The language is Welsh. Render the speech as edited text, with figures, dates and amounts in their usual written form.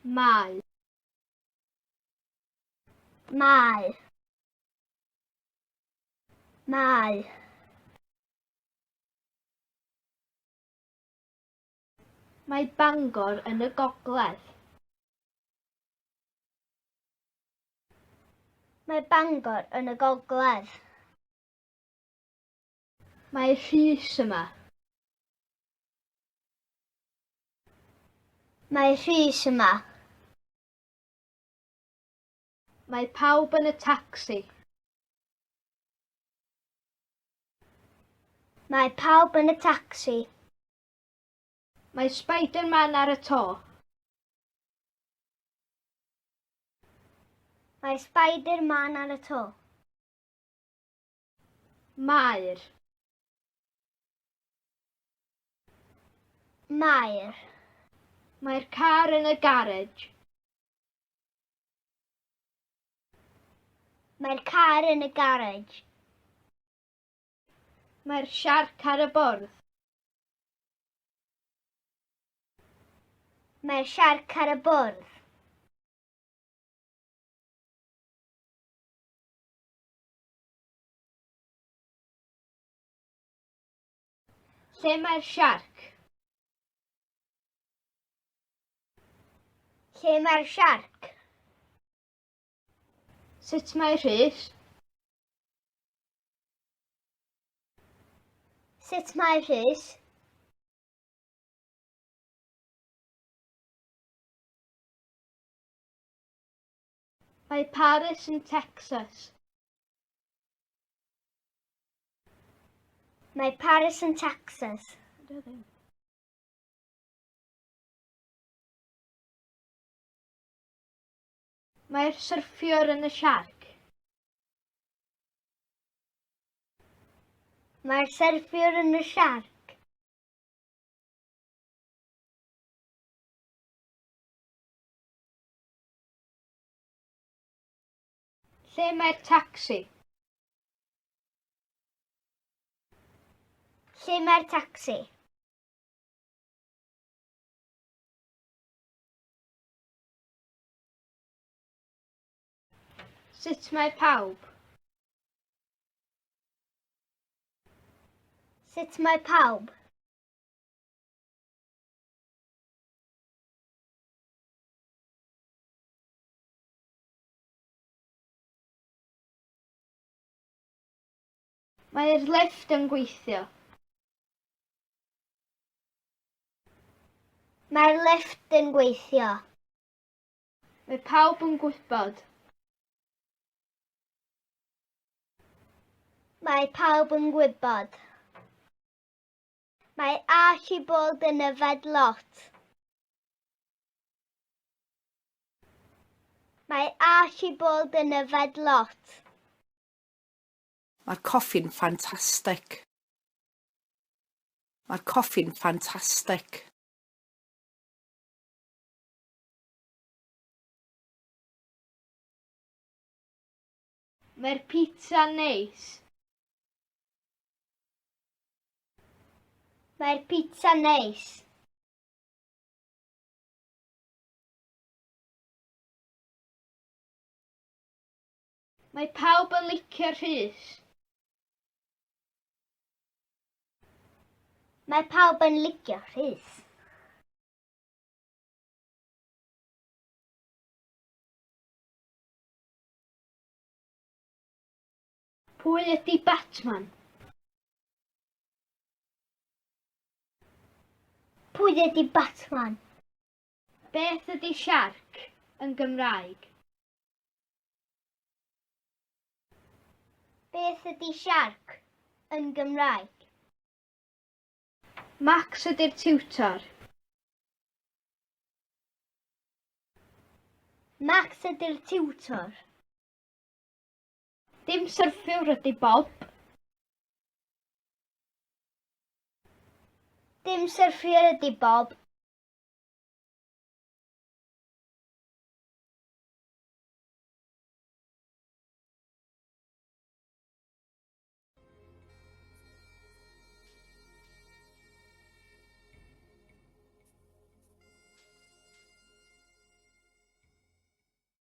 Mae. Mae. Mae. Mae Bangor yn y gogledd. Mae Bangor yn y gogledd. Mae Rhys yma. Mae Rhys yma. Mae pawb yn y tacsi. Mae pawb yn y tacsi. Mae Spider-Man ar y to. Mae Spider-Man ar y to. Maer. Maer. Mae'r car yn y garej. Mae'r car yn y garej. Mae'r siarc ar y bwrdd. Mae'r siarc ar y bwrdd. Lle mae'r siarc? Lle mae'r siarc? Sut mae Rhys? Sut mae Rhys? Mae Paris yn Texas. Mae Paris yn Texas. Mae'r syrffiwr yn y siarc. Mae'r syrffiwr yn y siarc. Lle mae'r tacsi? Lle mae'r tacsi? Sut mae pawb? Sut mae pawb? Mae'r lifft yn gweithio. Mae'r lifft yn gweithio. Mae pawb yn gwybod. Mae pawb yn gwybod. Mae Archibald yn yfed lot. Mae Archibald yn yfed lot. Mae'r coffi'n ffantastig. Mae'r coffi'n ffantastig. Mae'r pitsa'n neis. Mae'r pitsa'n neis. Mae pawb yn licio Rhys. Mae pawb yn licio Rhys. Pwy ydy Batman? Pwy ydy Batman? Beth ydy siarc yn Gymraeg? Beth ydy siarc yn Gymraeg? Max ydy'r tiwtor. Max ydy'r tiwtor. Dim syrffiwr ydy Bob. Dim syrffiwr ydy Bob.